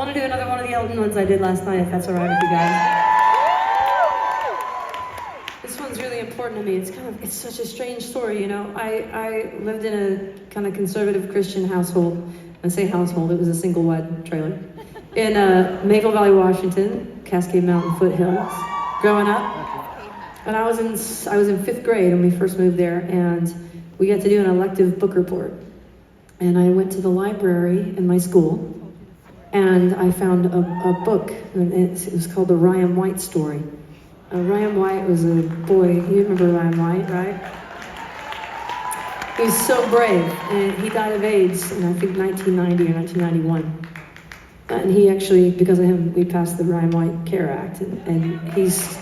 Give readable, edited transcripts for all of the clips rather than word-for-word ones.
want to do another one of the Elton ones I did last night, if that's all right with you guys. This one's really important to me. It's such a strange story, you know. I lived in a kind of conservative Christian household. I say household, it was a single wide trailer. In Maple Valley, Washington, Cascade Mountain foothills, growing up. And I was in 5th grade when we first moved there, and we got to do an elective book report. And I went to the library in my school, and I found a book, and it was called The Ryan White Story. Ryan White was a boy, you remember Ryan White, right? He was so brave, and he died of AIDS in I think 1990 or 1991. And he actually, because of him, we passed the Ryan White Care Act, and he's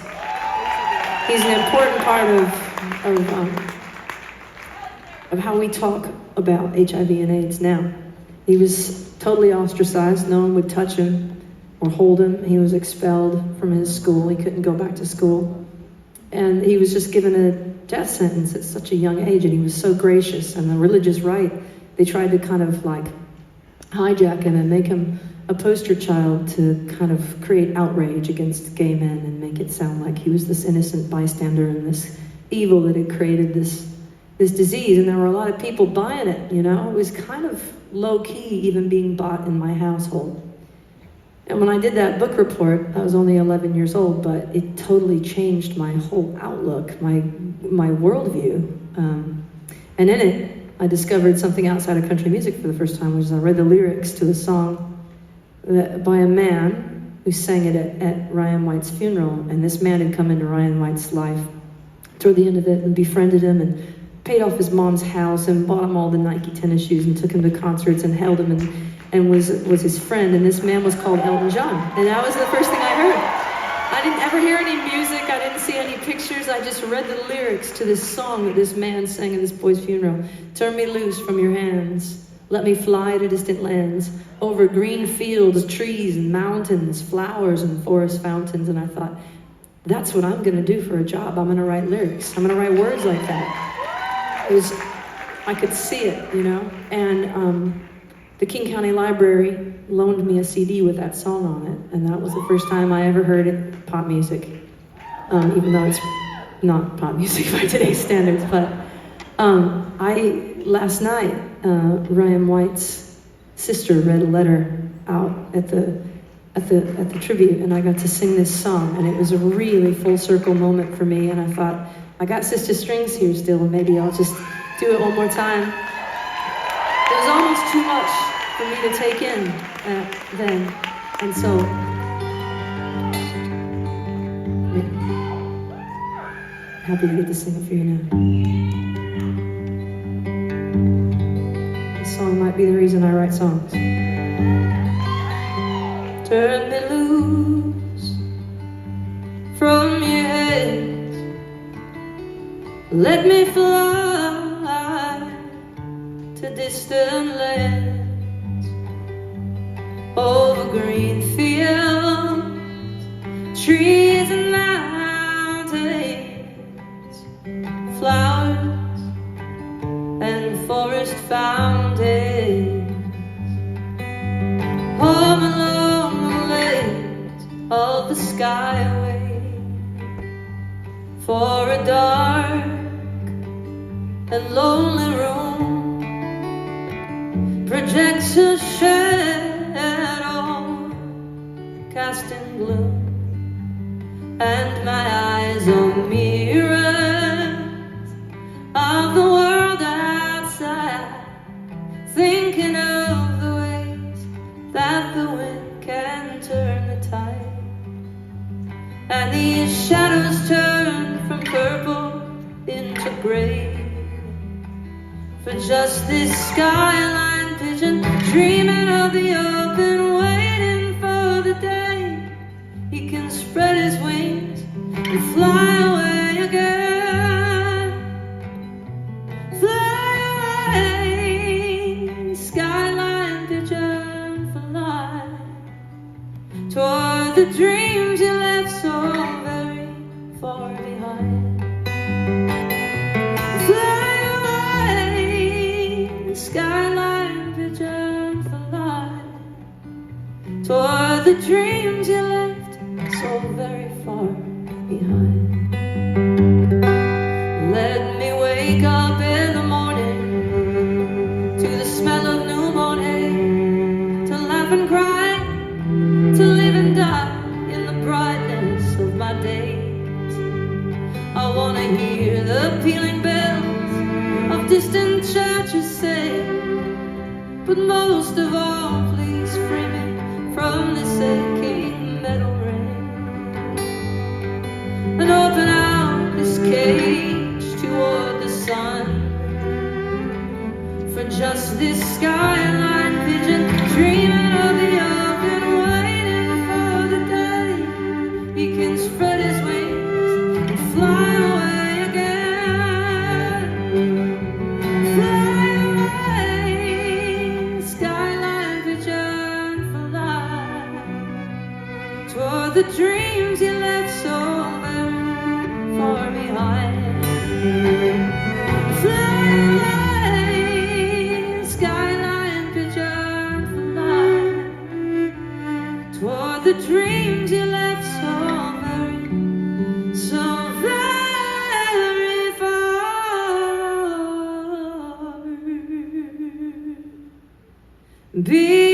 an important part of how we talk about HIV and AIDS now. He was totally ostracized. No one would touch him or hold him. He was expelled from his school. He couldn't go back to school. And he was just given a death sentence at such a young age, and he was so gracious. And the religious right, they tried to kind of like hijack him and make him a poster child to kind of create outrage against gay men and make it sound like he was this innocent bystander and this evil that had created this disease. And there were a lot of people buying it, you know. It was kind of low-key even being bought in my household. And when I did that book report, I was only 11 years old, but it totally changed my whole outlook, my worldview. And in it, I discovered something outside of country music for the first time, which is I read the lyrics to a song by a man who sang it at Ryan White's funeral. And this man had come into Ryan White's life toward the end of it and befriended him and paid off his mom's house and bought him all the Nike tennis shoes and took him to concerts and held him and was his friend. And this man was called Elton John. And that was the first thing I heard. I didn't ever hear any music. I didn't see any pictures. I just read the lyrics to this song that this man sang at this boy's funeral. Turn me loose from your hands. Let me fly to distant lands. Over green fields, trees and mountains, flowers and forest fountains. And I thought, that's what I'm going to do for a job. I'm going to write lyrics. I'm going to write words like that. I could see it, you know. And the King County Library loaned me a CD with that song on it, and that was the first time I ever heard it, pop music, even though it's not pop music by today's standards. But last night, Ryan White's sister read a letter out at the tribute, and I got to sing this song, and it was a really full circle moment for me. And I thought, I got Sister Strings here still, and maybe I'll just do it one more time. It was almost too much for me to take in then, and so I'm happy to get to sing it for you now. This song might be the reason I write songs. Turn me loose from your head. Let me fly to distant lands, over green fields, trees and mountains, flowers and forest fountains, home along the lanes of the skyway, for a dark and lonely room projects a shadow casting gloom, and my eyes are mirrors of the world outside, thinking of the ways that the wind can turn the tide, and these shadows turn from purple into gray, for just this skyline pigeon dreaming of the open, waiting for the day he can spread his wings and fly away again. Fly away, skyline pigeon, fly toward the dreams you left so very far behind. Skyline pigeon, fly toward the dreams you left so very far behind. Let me wake up in the morning to the smell of newborn hay, to laugh and cry, to live and die in the brightness of my days. I want to hear the pealing bells of distant churches say, but most of all, please free me from this aching metal ring and open out this cage toward the sun. For just this skyline pigeon dreaming of the open, waiting for the day he can spread his wings and fly away again. Fly away, skyline pigeon, fly toward the dreams you left so very far behind. Fly away, skyline pigeon, fly toward the dreams you left so very far behind.